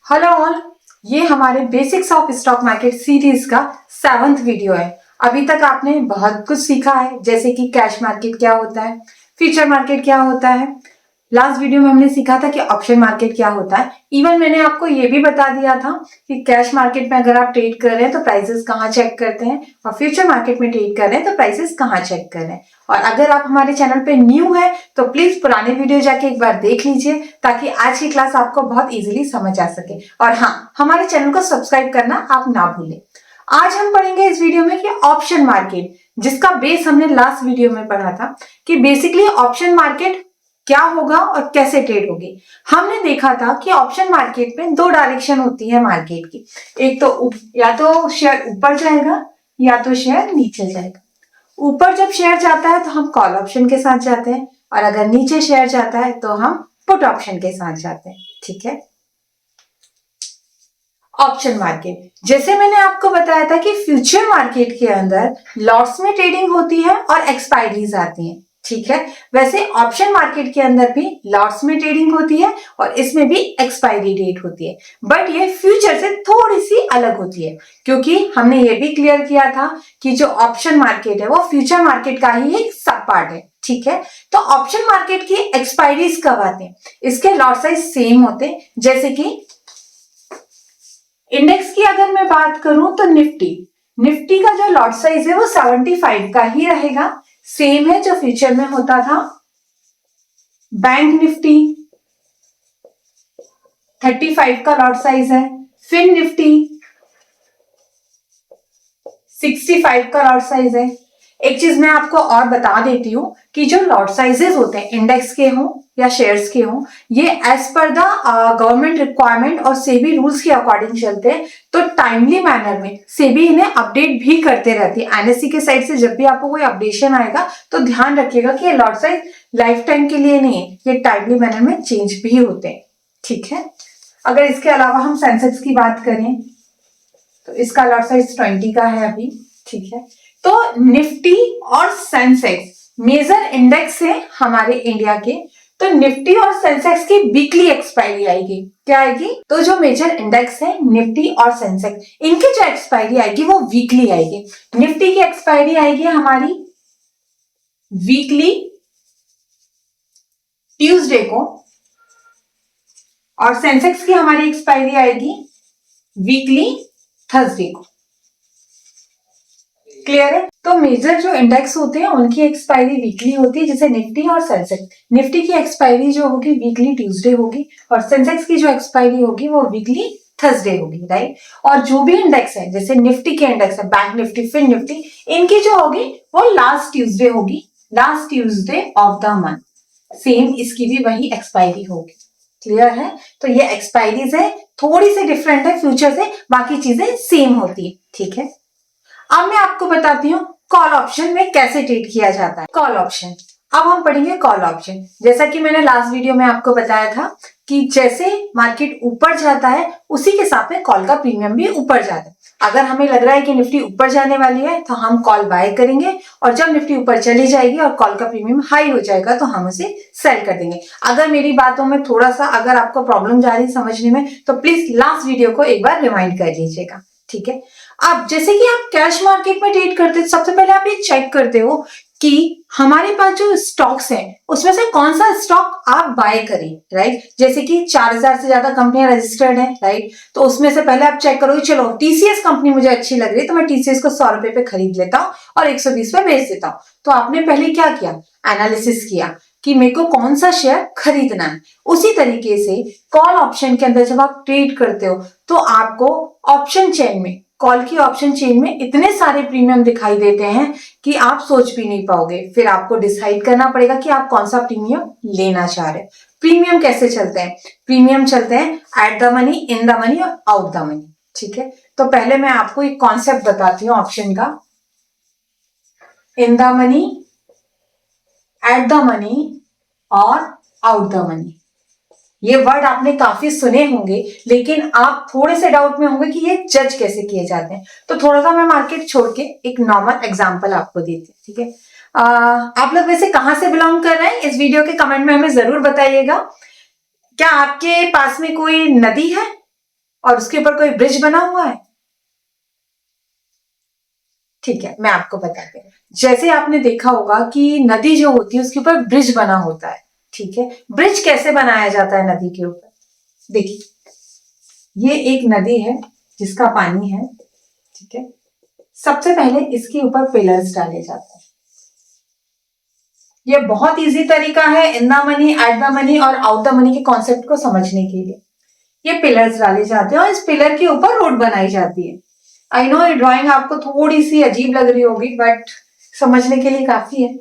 Hello all, ये हमारे basics of stock market series का 7th वीडियो है। अभी तक आपने बहुत कुछ सीखा है, जैसे कि कैश मार्केट क्या होता है, फ्यूचर मार्केट क्या होता है। लास्ट वीडियो में हमने सीखा था कि ऑप्शन मार्केट क्या होता है। इवन मैंने आपको ये भी बता दिया था कि कैश मार्केट में अगर आप ट्रेड कर रहे हैं तो प्राइसेस कहाँ चेक करते हैं, और फ्यूचर मार्केट में ट्रेड कर रहे हैं तो प्राइसेस कहाँ चेक कर रहे हैं। और अगर आप हमारे चैनल पे न्यू है तो प्लीज पुराने वीडियो जाके एक बार देख लीजिए, ताकि आज की क्लास आपको बहुत इजीली समझ आ सके। और हाँ, हमारे चैनल को सब्सक्राइब करना आप ना भूलें। आज हम पढ़ेंगे इस वीडियो में कि ऑप्शन मार्केट, जिसका बेस हमने लास्ट वीडियो में पढ़ा था कि बेसिकली ऑप्शन मार्केट क्या होगा और कैसे ट्रेड होगी। हमने देखा था कि ऑप्शन मार्केट में दो डायरेक्शन होती है मार्केट की, एक तो या तो शेयर ऊपर जाएगा या तो शेयर नीचे जाएगा। ऊपर जब शेयर जाता है तो हम कॉल ऑप्शन के साथ जाते हैं, और अगर नीचे शेयर जाता है तो हम पुट ऑप्शन के साथ जाते हैं। ठीक है। ऑप्शन मार्केट, जैसे मैंने आपको बताया था कि फ्यूचर मार्केट के अंदर लॉट्स में ट्रेडिंग होती है और एक्सपायरीज आती हैं। ठीक है, वैसे ऑप्शन मार्केट के अंदर भी लॉट्स में ट्रेडिंग होती है और इसमें भी एक्सपायरी डेट होती है, बट ये फ्यूचर से थोड़ी सी अलग होती है, क्योंकि हमने ये भी क्लियर किया था कि जो ऑप्शन मार्केट है वो फ्यूचर मार्केट का ही एक सब पार्ट है। ठीक है, तो ऑप्शन मार्केट की एक्सपायरीज कब आते हैं, इसके लॉट साइज सेम होते हैं। जैसे कि इंडेक्स की अगर मैं बात करूं तो निफ्टी का जो लॉट साइज है वो 75 का ही रहेगा, सेम है जो फ्यूचर में होता था। बैंक निफ्टी 35 का लॉट साइज है। फिन निफ्टी 65 का लॉट साइज है। एक चीज मैं आपको और बता देती हूँ कि जो लॉट साइजेस होते हैं इंडेक्स के हों या शेयर्स के हों, ये as per the government requirement और सेबी रूल्स के अकॉर्डिंग चलते हैं। तो टाइमली मैनर में सेबी इन्हें अपडेट भी करते रहती है। एनएससी के साइड से जब भी आपको कोई अपडेशन आएगा तो ध्यान रखिएगा कि ये लॉट साइज लाइफ टाइम के लिए नहीं है, ये टाइमली मैनर में चेंज भी होते हैं। ठीक है, अगर इसके अलावा हम सेंसेक्स की बात करें तो इसका लॉट साइज 20 का है अभी। ठीक है, तो निफ्टी और सेंसेक्स मेजर इंडेक्स है हमारे इंडिया के। तो निफ्टी और सेंसेक्स की वीकली एक्सपायरी आएगी। क्या आएगी? तो जो मेजर इंडेक्स है निफ्टी और सेंसेक्स, इनकी जो एक्सपायरी आएगी वो वीकली आएगी। निफ्टी की एक्सपायरी आएगी हमारी वीकली ट्यूसडे को, और सेंसेक्स की हमारी एक्सपायरी आएगी वीकली थर्सडे को। क्लियर है? तो मेजर जो इंडेक्स होते हैं उनकी एक्सपायरी वीकली होती है, जैसे निफ्टी और सेंसेक्स। निफ्टी की एक्सपायरी जो होगी वीकली ट्यूसडे होगी, और सेंसेक्स की जो एक्सपायरी होगी वो वीकली थर्सडे होगी। राइट, और जो भी इंडेक्स है, जैसे निफ्टी के इंडेक्स है बैंक निफ्टी, फिन निफ्टी, इनकी जो होगी वो लास्ट ट्यूसडे होगी, last Tuesday of the month. Same इसकी भी वही एक्सपायरी होगी। क्लियर है? तो ये एक्सपायरीज है, थोड़ी सी डिफरेंट है फ्यूचर से, बाकी चीजें सेम होती है। ठीक है, अब मैं आपको बताती हूँ कॉल ऑप्शन में कैसे ट्रेड किया जाता है। कॉल ऑप्शन, अब हम पढ़ेंगे कॉल ऑप्शन। जैसा कि मैंने लास्ट वीडियो में आपको बताया था कि जैसे मार्केट ऊपर जाता है उसी के साथ में कॉल का प्रीमियम भी ऊपर जाता है। अगर हमें लग रहा है कि निफ्टी ऊपर जाने वाली है तो हम कॉल बाय करेंगे, और जब निफ्टी ऊपर चली जाएगी और कॉल का प्रीमियम हाई हो जाएगा तो हम उसे सेल कर देंगे। अगर मेरी बातों में थोड़ा सा अगर आपको प्रॉब्लम जा रही है समझने में तो प्लीज लास्ट वीडियो को एक बार रिमाइंड कर लीजिएगा। ठीक है, अब जैसे कि आप कैश मार्केट में ट्रेड करते हैं, सबसे पहले आप ये चेक करते हो कि हमारे पास जो स्टॉक्स हैं उसमें से कौन सा स्टॉक आप बाय करें। राइट, जैसे कि 4000 से ज्यादा कंपनियां रजिस्टर्ड हैं। राइट, तो उसमें से पहले आप चेक करो, चलो टीसीएस कंपनी मुझे अच्छी लग रही है तो मैं टीसीएस को 100 रुपए पे खरीद लेता हूँ और 120 पे बेच देता हूँ। तो आपने पहले क्या किया? एनालिसिस किया कि मेरे को कौन सा शेयर खरीदना है। उसी तरीके से कॉल ऑप्शन के अंदर जब आप ट्रेड करते हो तो आपको ऑप्शन चेन में, कॉल की ऑप्शन चेन में इतने सारे प्रीमियम दिखाई देते हैं कि आप सोच भी नहीं पाओगे। फिर आपको डिसाइड करना पड़ेगा कि आप कौन सा प्रीमियम लेना चाह रहे हैं। प्रीमियम कैसे चलते हैं? प्रीमियम चलते हैं eight the money, in the money और आउट द मनी। ठीक है, तो पहले मैं आपको एक कॉन्सेप्ट बताती हूँ ऑप्शन का। इन the money, at the money और आउट द मनी, ये वर्ड आपने काफी सुने होंगे, लेकिन आप थोड़े से डाउट में होंगे कि ये जज कैसे किए जाते हैं। तो थोड़ा सा मैं मार्केट छोड़ के एक नॉर्मल एग्जांपल आपको देती हूँ। ठीक है, आप लोग वैसे कहां से बिलोंग कर रहे हैं इस वीडियो के कमेंट में हमें जरूर बताइएगा। क्या आपके पास में कोई नदी है? और उसके ऊपर कोई ब्रिज बना हुआ है? ठीक है, मैं आपको बताती हूँ। जैसे आपने देखा होगा कि नदी जो होती है उसके ऊपर ब्रिज बना होता है, ठीक है। ब्रिज कैसे बनाया जाता है नदी के ऊपर? देखिए, ये एक नदी है जिसका पानी है, ठीक है। सबसे पहले इसके ऊपर पिलर्स डाले जाते हैं। ये बहुत इजी तरीका है इन the money, at the money और आउट द मनी के कॉन्सेप्ट को समझने के लिए। ये पिलर्स डाले जाते हैं और इस पिलर के ऊपर रोड बनाई जाती है। आई नो ये ड्राइंग आपको थोड़ी सी अजीब लग रही होगी, बट समझने के लिए काफी है।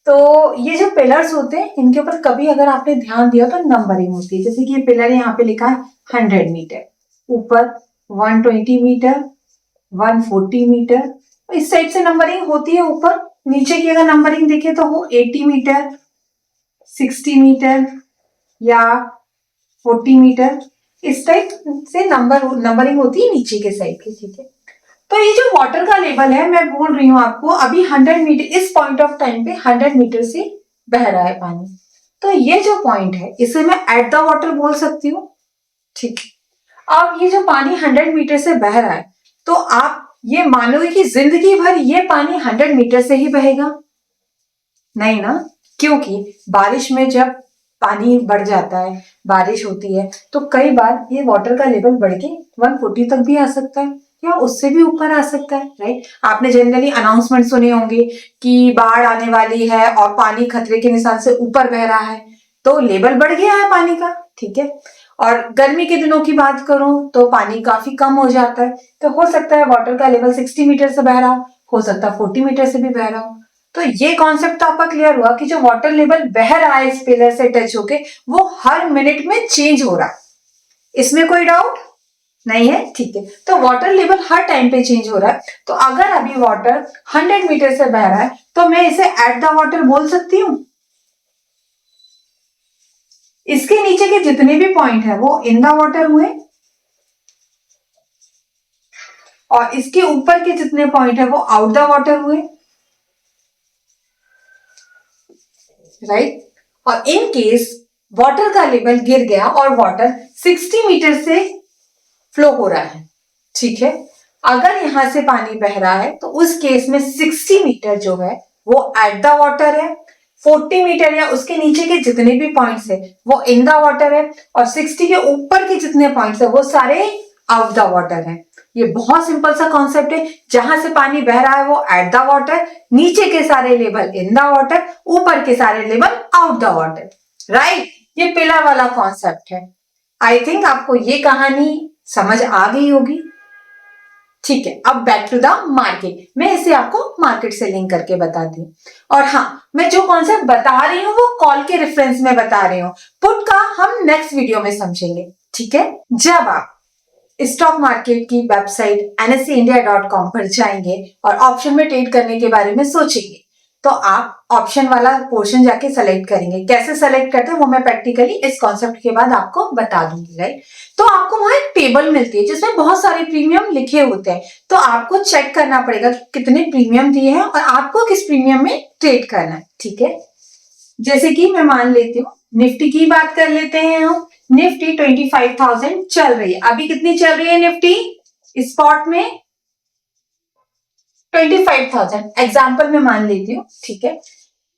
तो ये जो पिलर्स होते हैं इनके ऊपर कभी अगर आपने ध्यान दिया तो नंबरिंग होती है। जैसे कि ये पिलर यहाँ पे लिखा है 100 मीटर, ऊपर 120 मीटर, 140 मीटर, इस टाइप से नंबरिंग होती है। ऊपर नीचे की अगर नंबरिंग देखे तो वो 80 मीटर, 60 मीटर या 40 मीटर, इस टाइप से नंबरिंग होती है नीचे के साइड की, ठीक है। तो ये जो वाटर का लेवल है, मैं बोल रही हूँ आपको, अभी 100 मीटर, इस पॉइंट ऑफ टाइम पे 100 मीटर से बह रहा है पानी। तो ये जो पॉइंट है इसे मैं एट द वाटर बोल सकती हूँ, ठीक है। अब ये जो पानी 100 मीटर से बह रहा है, तो आप ये मानोगे कि जिंदगी भर ये पानी 100 मीटर से ही बहेगा? नहीं ना, क्योंकि बारिश में जब पानी बढ़ जाता है, बारिश होती है, तो कई बार ये वाटर का लेवल बढ़ के 140 तक भी आ सकता है या उससे भी ऊपर आ सकता है, राइट। आपने जनरली अनाउंसमेंट सुने होंगे कि बाढ़ आने वाली है और पानी खतरे के निशान से ऊपर बह रहा है, तो लेवल बढ़ गया है पानी का, ठीक है। और गर्मी के दिनों की बात करूं तो पानी काफी कम हो जाता है, तो हो सकता है वाटर का लेवल 60 मीटर से बह रहा हो सकता है 40 मीटर से भी बह रहा हो। तो ये कॉन्सेप्ट तो आपका क्लियर हुआ कि जो वाटर लेवल बह रहा है इस पिलर से टच होके, वो हर मिनट में चेंज हो रहा है, इसमें कोई डाउट नहीं है, ठीक है। तो वाटर लेवल हर टाइम पे चेंज हो रहा है। तो अगर अभी वाटर 100 मीटर से बह रहा है तो मैं इसे एट द वाटर बोल सकती हूँ। इसके नीचे के जितने भी पॉइंट है वो इन द वाटर हुए और इसके ऊपर के जितने पॉइंट है वो आउट द वाटर हुए, राइट। और इन केस वाटर का लेवल गिर गया और वाटर 60 मीटर से फ्लो हो रहा है, ठीक है। अगर यहां से पानी बह रहा है तो उस केस में 60 मीटर जो है वो एट द वाटर है, 40 मीटर या उसके नीचे के जितने भी पॉइंट्स है वो इन द वाटर है, और 60 के ऊपर के जितने पॉइंट्स है वो सारे आउट द वाटर है। ये बहुत सिंपल सा कॉन्सेप्ट है। जहां से पानी बह रहा है वो एट द वाटर, नीचे के सारे लेवल इन द वाटर, ऊपर के सारे level out the water, right. ये पिलर वाला कॉन्सेप्ट है। आई थिंक आपको ये कहानी समझ आ गई होगी, ठीक है। अब बैक टू द मार्केट, मैं इसे आपको मार्केट से लिंक करके बताती हूँ। और हाँ, मैं जो कॉन्सेप्ट बता रही हूँ वो कॉल के रेफरेंस में बता रही हूँ, पुट का हम नेक्स्ट वीडियो में समझेंगे, ठीक है। जब आप स्टॉक मार्केट की वेबसाइट nseindia.com पर जाएंगे और ऑप्शन में ट्रेड करने के बारे में सोचेंगे, तो आप ऑप्शन वाला पोर्शन जाके सेलेक्ट करेंगे। कैसे सेलेक्ट करते हैं वो मैं प्रैक्टिकली इस कॉन्सेप्ट के बाद आपको बता दूंगी, राइट। तो आपको वहां एक टेबल मिलती है जिसमें बहुत सारे प्रीमियम लिखे होते हैं, तो आपको चेक करना पड़ेगा कि कितने प्रीमियम दिए हैं और आपको किस प्रीमियम में ट्रेड करना है, ठीक है। जैसे कि मैं मान लेती हूँ निफ्टी की बात कर लेते हैं हम। निफ्टी 25,000 चल रही है। अभी कितनी चल रही है निफ्टी स्पॉट में? 25,000 एग्जाम्पल में मान लेती हूँ, ठीक है।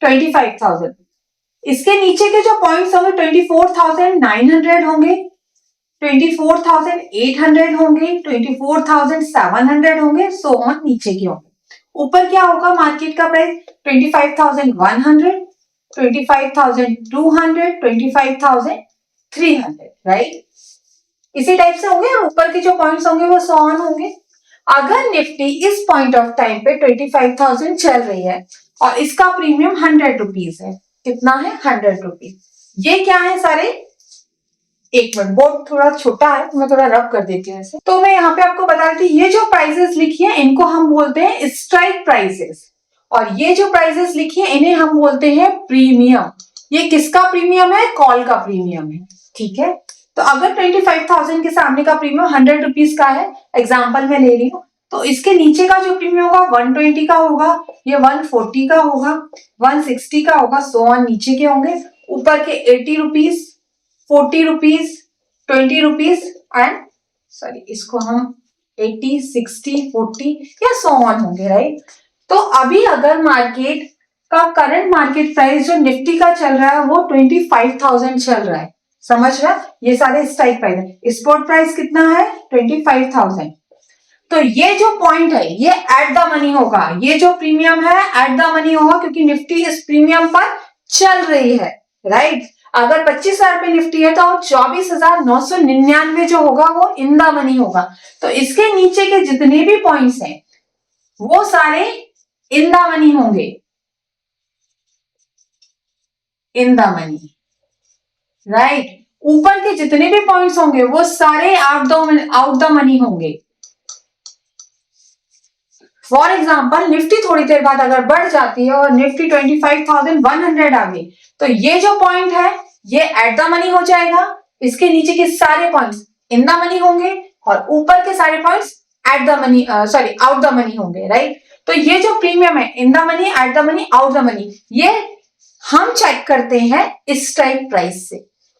25,000, इसके नीचे के जो पॉइंट्स होंगे 24,900 होंगे, 24,800 होंगे, 24,700 होंगे, सो ऑन नीचे के होंगे। ऊपर क्या होगा मार्केट का प्राइस? 25,100, 25,200, 25,300, राइट। इसी टाइप से होंगे और ऊपर के जो पॉइंट्स होंगे वो सो ऑन होंगे। अगर निफ्टी इस पॉइंट ऑफ टाइम पे 25,000 चल रही है और इसका प्रीमियम 100 रुपीज है, कितना है? 100 रुपीज। ये क्या है सारे? एक मिनट, बोर्ड थोड़ा छोटा है तो मैं थोड़ा रब कर देती हूँ इसे। तो मैं यहाँ पे आपको बता देती हूँ, ये जो प्राइसेस लिखी है इनको हम बोलते हैं स्ट्राइक प्राइसेस, और ये जो प्राइसेस लिखी है इन्हें हम बोलते हैं प्रीमियम। ये किसका प्रीमियम है? कॉल का प्रीमियम है, ठीक है। तो अगर 25,000 के सामने का प्रीमियम 100 रुपीज का है, एग्जाम्पल में ले रही हूँ, तो इसके नीचे का जो प्रीमियम होगा 120 का होगा, ये 140 का होगा, 160 का होगा, सो ऑन नीचे के होंगे। ऊपर के 80 rupees, 40 rupees, 20 rupees and sorry इसको हम 80, 60, 40 या सो ऑन होंगे, राइट। तो अभी अगर मार्केट का करंट मार्केट प्राइस जो निफ्टी का चल रहा है वो 25,000 चल रहा है, समझ रहा, ये सारे स्ट्राइक प्राइस है। स्पॉट प्राइस कितना है 25,000। तो ये जो पॉइंट है ये एट द मनी होगा, ये जो प्रीमियम है एट द मनी होगा, क्योंकि निफ्टी इस प्रीमियम पर चल रही है, राइट। अगर 25,000 पे निफ्टी है तो 24,999 जो होगा वो इन द मनी होगा। तो इसके नीचे के जितने भी पॉइंट्स हैं वो सारे इन द मनी होंगे, इन द मनी, राइट। ऊपर के जितने भी पॉइंट्स होंगे वो सारे आउट द मनी होंगे। फॉर एग्जाम्पल निफ्टी थोड़ी देर बाद अगर बढ़ जाती है और निफ्टी 25,100 आ गई, तो ये जो पॉइंट है ये एट द मनी हो जाएगा, इसके नीचे के सारे पॉइंट्स इन द मनी होंगे और ऊपर के सारे points at the money sorry out the money होंगे, राइट। तो ये जो प्रीमियम है इन the money, at the money, out the money, ये हम चेक करते हैं इस स्ट्राइक प्राइस से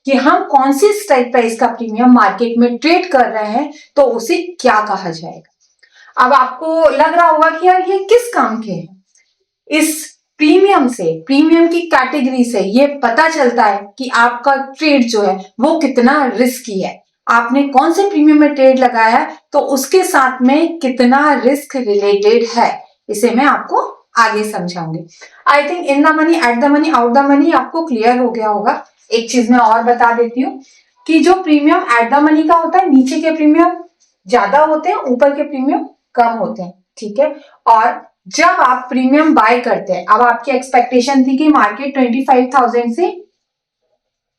कि हम कौन सी स्ट्राइक प्राइस का प्रीमियम मार्केट में ट्रेड कर रहे हैं, तो उसे क्या कहा जाएगा। अब आपको लग रहा होगा कि यार ये किस काम के हैं। इस प्रीमियम से, प्रीमियम की कैटेगरी से ये पता चलता है कि आपका ट्रेड जो है वो कितना रिस्की है, आपने कौन से प्रीमियम में ट्रेड लगाया है, तो उसके साथ में कितना रिस्क रिलेटेड है, इसे मैं आपको आगे समझाऊंगी। I think in the money, at the money, out the money आपको क्लियर हो गया होगा। एक चीज मैं और बता देती हूँ कि जो प्रीमियम एट द मनी का होता है, नीचे के प्रीमियम ज्यादा होते हैं, ऊपर के प्रीमियम कम होते हैं, ठीक है। और जब आप प्रीमियम बाय करते हैं, अब आपकी एक्सपेक्टेशन थी कि मार्केट 25,000 से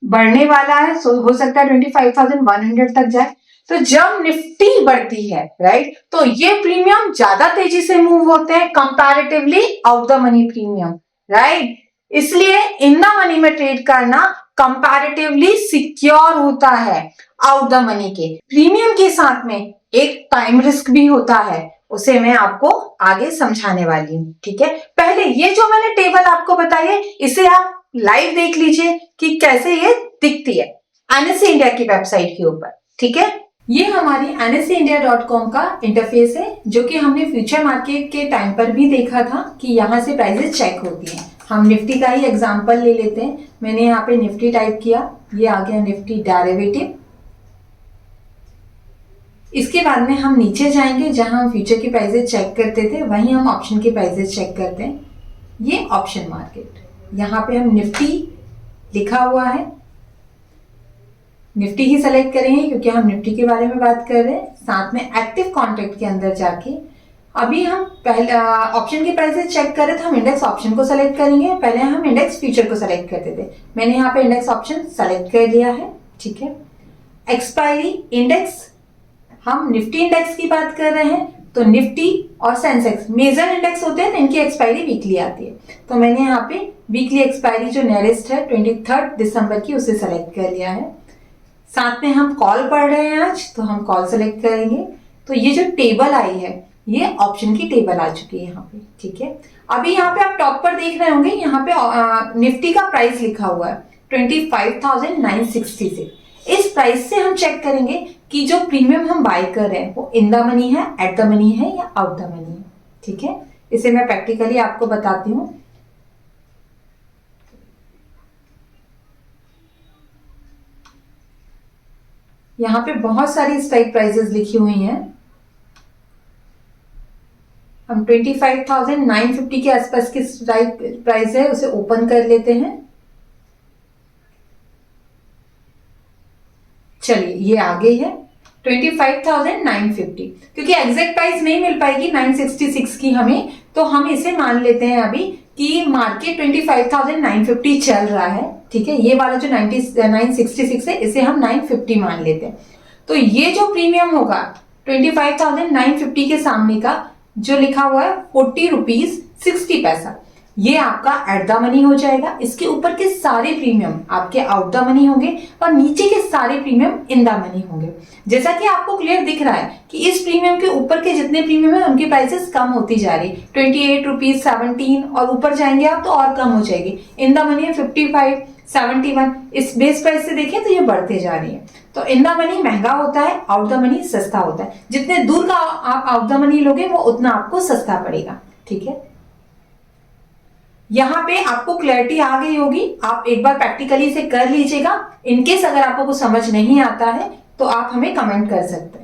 बढ़ने वाला है, हो सकता है 25,100 तक जाए, तो जब निफ्टी बढ़ती है, राइट, तो ये प्रीमियम ज्यादा तेजी से मूव होते हैं comparatively out the money premium, right. इसलिए इन द मनी में ट्रेड करना कंपैरेटिवली सिक्योर होता है आउट द मनी के। प्रीमियम के साथ में एक टाइम रिस्क भी होता है, उसे मैं आपको आगे समझाने वाली हूँ, ठीक है। पहले ये जो मैंने टेबल आपको बताई है इसे आप लाइव देख लीजिए कि कैसे ये दिखती है एनएससी इंडिया की वेबसाइट के ऊपर, ठीक है। ये हमारी nseIndia.com का इंटरफेस है, जो कि हमने फ्यूचर मार्केट के टाइम पर भी देखा था कि यहाँ से प्राइसेस चेक होती हैं। हम निफ्टी का ही एग्जांपल ले लेते हैं। मैंने यहाँ पे निफ्टी टाइप किया, ये आ गया निफ्टी डेरिवेटिव। इसके बाद में हम नीचे जाएंगे, जहां हम फ्यूचर की प्राइसेस चेक करते थे वहीं हम ऑप्शन की प्राइसेस चेक करते हैं। ये ऑप्शन मार्केट, यहाँ पे हम निफ्टी लिखा हुआ है, निफ्टी ही सेलेक्ट करेंगे क्योंकि हम निफ्टी के बारे में बात कर रहे हैं। साथ में एक्टिव कॉन्ट्रैक्ट के अंदर जाके अभी हम पहले ऑप्शन की प्राइसेस चेक कर रहे थे, हम इंडेक्स ऑप्शन को सेलेक्ट करेंगे। पहले हम इंडेक्स फ्यूचर को सेलेक्ट करते थे, मैंने यहाँ पे इंडेक्स ऑप्शन सेलेक्ट कर लिया है, ठीक है। एक्सपायरी इंडेक्स, हम निफ्टी इंडेक्स की बात कर रहे हैं, तो निफ्टी और सेंसेक्स मेजर इंडेक्स होते हैं, इनकी एक्सपायरी वीकली आती है। तो मैंने यहाँ पे वीकली एक्सपायरी जो नियरेस्ट है 23 दिसंबर की, उसे सेलेक्ट कर लिया है। साथ में हम कॉल पढ़ रहे हैं आज, तो हम कॉल सेलेक्ट करेंगे। तो ये जो टेबल आई है ये ऑप्शन की टेबल आ चुकी है यहाँ पे, ठीक है। अभी यहाँ पे आप टॉप पर देख रहे होंगे, यहाँ पे निफ्टी का प्राइस लिखा हुआ है 25,966। इस प्राइस से हम चेक करेंगे कि जो प्रीमियम हम बाय कर रहे हैं वो इन द मनी है, एट द मनी है या आउट द मनी है, ठीक है। इसे मैं प्रैक्टिकली आपको बताती हूँ। यहाँ पे बहुत सारी स्ट्राइक प्राइसेस लिखी हुई हैं। हम 25,950 के आसपास की स्ट्राइक प्राइस है, उसे ओपन कर लेते हैं। चलिए ये आ गई है 25,950, क्योंकि एग्जैक्ट प्राइस नहीं मिल पाएगी 966 की हमें, तो हम इसे मान लेते हैं अभी कि मार्केट 25,950 चल रहा है, ठीक है। ये वाला जो 966 है इसे हम 950 मान लेते हैं। तो ये जो प्रीमियम होगा 25,950 के सामने का जो लिखा हुआ है 40 रुपीज 60 पैसा, ये आपका एट द मनी हो जाएगा। इसके ऊपर के सारे प्रीमियम आपके आउट द मनी होंगे और नीचे के सारे प्रीमियम इन द मनी होंगे। जैसा कि आपको क्लियर दिख रहा है कि इस प्रीमियम के ऊपर के जितने प्रीमियम है उनकी प्राइसेस कम होती जा रही, 28 रुपीज 17, और ऊपर जाएंगे आप तो और कम हो जाएगी। इन द मनी है 55, 71, इस बेस प्राइस से देखें तो ये बढ़ते जा रही है। तो इन द मनी महंगा होता है, आउट द मनी सस्ता होता है। जितने दूर का आप आउट द मनी लोगे वो उतना आपको सस्ता पड़ेगा। ठीक है, यहाँ पे आपको क्लैरिटी आ गई होगी। आप एक बार प्रैक्टिकली से कर लीजिएगा। इनकेस अगर आपको कुछ समझ नहीं आता है तो आप हमें कमेंट कर सकते हैं।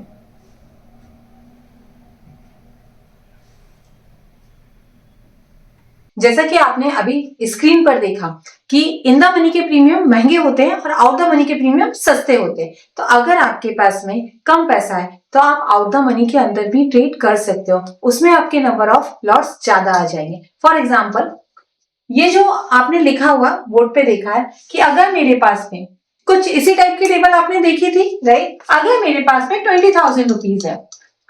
जैसा कि आपने अभी स्क्रीन पर देखा कि इन द मनी के प्रीमियम महंगे होते हैं और आउट द मनी के प्रीमियम सस्ते होते हैं। तो अगर आपके पास में कम पैसा है तो आप आउट द मनी के अंदर भी ट्रेड कर सकते हो, उसमें आपके नंबर ऑफ लॉट्स ज्यादा आ जाएंगे। फॉर एग्जाम्पल, ये जो आपने लिखा हुआ बोर्ड पे देखा है कि अगर मेरे पास में कुछ इसी टाइप की टेबल आपने देखी थी, राइट। अगर मेरे पास में 20,000 रुपीज है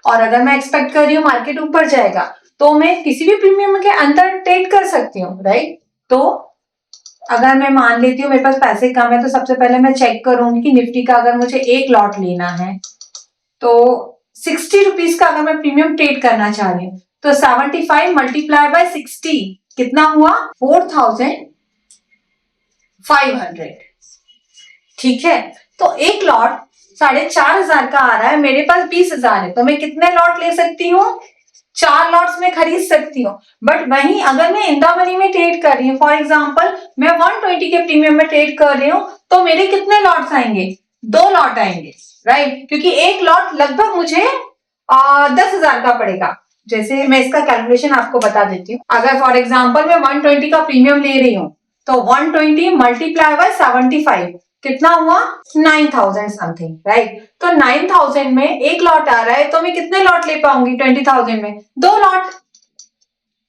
और अगर मैं एक्सपेक्ट कर रही हूँ मार्केट ऊपर जाएगा तो मैं किसी भी प्रीमियम के अंदर ट्रेड कर सकती हूँ, राइट। तो अगर मैं मान लेती हूँ मेरे पास पैसे कम है तो सबसे पहले मैं चेक करूंगी कि निफ्टी का अगर मुझे एक लॉट लेना है तो 60 रुपीज का अगर मैं प्रीमियम ट्रेड करना चाह रही हूँ तो 75 मल्टीप्लाई बाय 60 कितना हुआ? 4,500। ठीक है, तो एक लॉट 4,500 का आ रहा है, मेरे पास 20,000 है तो मैं कितने लॉट ले सकती हूँ? 4 लॉट्स में खरीद सकती हूँ। बट वहीं अगर मैं इन द मनी में ट्रेड कर रही हूँ, फॉर एग्जांपल मैं 120 के प्रीमियम में ट्रेड कर रही हूँ तो मेरे कितने लॉट्स आएंगे? 2 लॉट आएंगे, राइट। क्योंकि एक लॉट लगभग मुझे 10,000 का पड़ेगा। जैसे मैं इसका कैलकुलेशन आपको बता देती हूँ। अगर फॉर एग्जांपल मैं 120 का प्रीमियम ले रही हूँ तो 120 मल्टीप्लाई बाय 75 कितना हुआ? 9,000 समथिंग, राइट। तो 9,000 में एक लॉट आ रहा है तो मैं कितने लॉट ले पाऊंगी? 20,000 में 2 लॉट।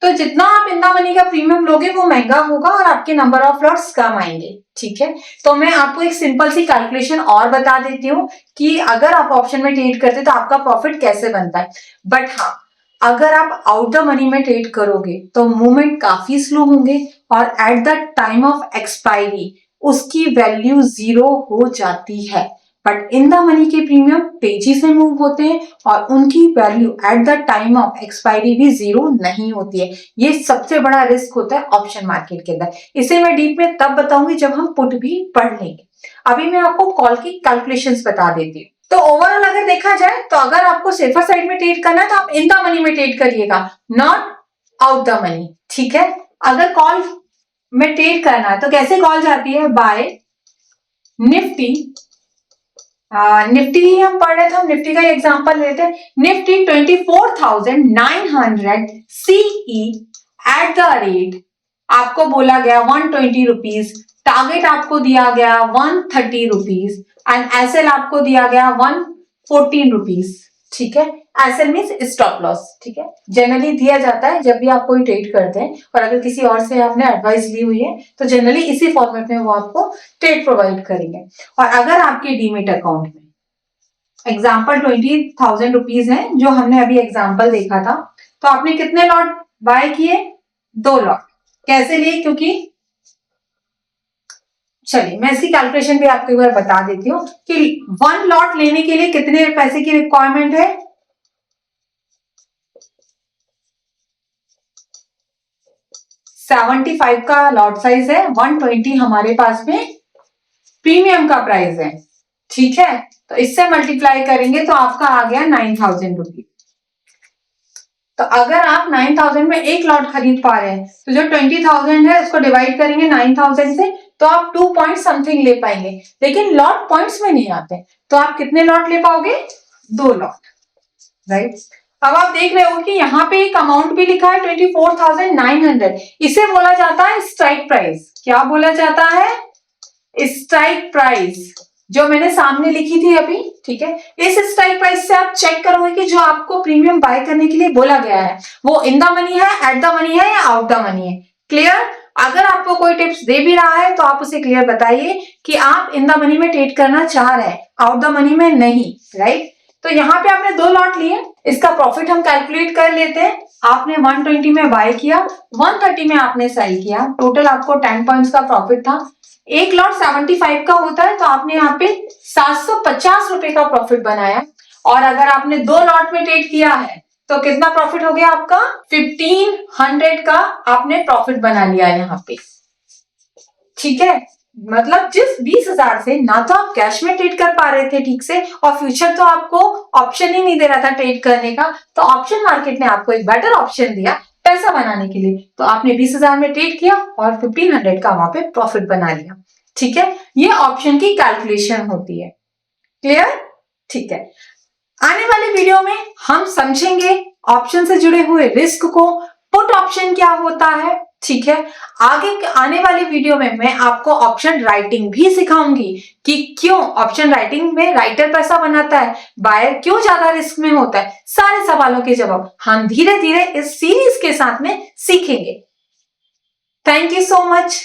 तो जितना आप इन द मनी का प्रीमियम लोगे वो महंगा होगा और आपके नंबर ऑफ लॉट्स कम आएंगे। ठीक है, तो मैं आपको एक सिंपल सी कैलकुलेशन और बता देती हूँ कि अगर आप ऑप्शन में ट्रेड करते तो आपका प्रॉफिट कैसे बनता है। बट हाँ, अगर आप आउट द मनी में ट्रेड करोगे तो मूवमेंट काफी स्लो होंगे और at the time of expiry उसकी वैल्यू 0 हो जाती है। बट इन द मनी के प्रीमियम तेजी से मूव होते हैं और उनकी value at the time of expiry भी 0 नहीं होती है। ये सबसे बड़ा रिस्क होता है ऑप्शन मार्केट के अंदर। इसे मैं डीप में तब बताऊंगी जब हम पुट भी पढ़ लेंगे। अभी मैं आपको कॉल की कैलकुलेशंस बता देती हूँ। तो ओवरऑल अगर देखा जाए तो अगर आपको सेफर साइड में ट्रेड करना है तो आप इन द मनी में ट्रेड करिएगा, नॉट आउट द मनी। ठीक है, अगर कॉल में ट्रेड करना है तो कैसे कॉल जाती है? Bye Nifty. निफ्टी ही हम पढ़ रहे थे, हम निफ्टी का एग्जांपल लेते हैं। Nifty 24,900 CE at the rate आपको बोला गया 120 रुपीज, टारगेट आपको दिया गया 130 रुपीज एंड एसएल आपको दिया गया 114 रुपीज। ठीक है, एसएल मीन्स स्टॉप लॉस। ठीक है, जनरली दिया जाता है जब भी आप कोई ट्रेड करते हैं और अगर किसी और से आपने एडवाइस ली हुई है तो जनरली इसी फॉर्मेट में वो आपको ट्रेड प्रोवाइड करेंगे। और अगर आपके डीमेट अकाउंट में एग्जाम्पल 20,000 रुपीज है जो हमने अभी एग्जाम्पल देखा था, तो आपने कितने लॉट बाय किए? 2 लॉट। कैसे लिए? क्योंकि चलिए मैं इसकी कैलकुलेशन भी आपको एक बार बता देती हूँ कि 1 लॉट लेने के लिए कितने पैसे की रिक्वायरमेंट है? 75 का लॉट साइज है, 120 हमारे पास में प्रीमियम का प्राइस है। ठीक है, तो इससे मल्टीप्लाई करेंगे तो आपका आ गया 9,000 रुपीज। तो अगर आप 9,000 में एक लॉट खरीद पा रहे हैं तो जो 20,000 है उसको डिवाइड करेंगे 9,000 से तो आप 2 पॉइंट समथिंग ले पाएंगे। लेकिन लॉट पॉइंट्स में नहीं आते, तो आप कितने लॉट ले पाओगे? 2 लॉट, राइट। अब आप देख रहे हो कि यहाँ पे एक अमाउंट भी लिखा है 24,900। इसे बोला जाता है स्ट्राइक प्राइस। क्या बोला जाता है? स्ट्राइक प्राइस, जो मैंने सामने लिखी थी अभी। ठीक है, इस स्ट्राइक प्राइस से आप चेक करोगे कि जो आपको प्रीमियम बाय करने के लिए बोला गया है वो इन द मनी है, एट द मनी है या आउट द मनी है। क्लियर? अगर आपको कोई टिप्स दे भी रहा है तो आप उसे क्लियर बताइए कि आप इन द मनी में ट्रेड करना चाह रहे हैं, आउट द मनी में नहीं, राइट। तो यहाँ पे आपने 2 लॉट लिए, इसका प्रॉफिट हम कैलकुलेट कर लेते हैं। आपने 120 में बाय किया, 130 में आपने सेल किया, टोटल आपको 10 पॉइंट्स का प्रॉफिट था। एक लॉट 75 का होता है तो आपने यहाँ पे 750 रुपए का प्रॉफिट बनाया। और अगर आपने 2 लॉट में ट्रेड किया है तो कितना प्रॉफिट हो गया आपका? 1500 का आपने प्रॉफिट बना लिया यहाँ पे। ठीक है, मतलब जिस 20,000 से ना तो आप कैश में ट्रेड कर पा रहे थे ठीक से, और फ्यूचर तो आपको ऑप्शन ही नहीं दे रहा था ट्रेड करने का, तो ऑप्शन मार्केट ने आपको एक बेटर ऑप्शन दिया पैसा बनाने के लिए। तो आपने 20,000 में ट्रेड किया और 1500 का वहां पे प्रॉफिट बना लिया। ठीक है, ये ऑप्शन की कैलकुलेशन होती है। क्लियर? ठीक है, आने वाले वीडियो में हम समझेंगे ऑप्शन से जुड़े हुए रिस्क को, पुट ऑप्शन क्या होता है। ठीक है, आगे आने वाले वीडियो में मैं आपको ऑप्शन राइटिंग भी सिखाऊंगी कि क्यों ऑप्शन राइटिंग में राइटर पैसा बनाता है, बायर क्यों ज्यादा रिस्क में होता है। सारे सवालों के जवाब हम धीरे धीरे इस सीरीज के साथ में सीखेंगे। Thank you so much.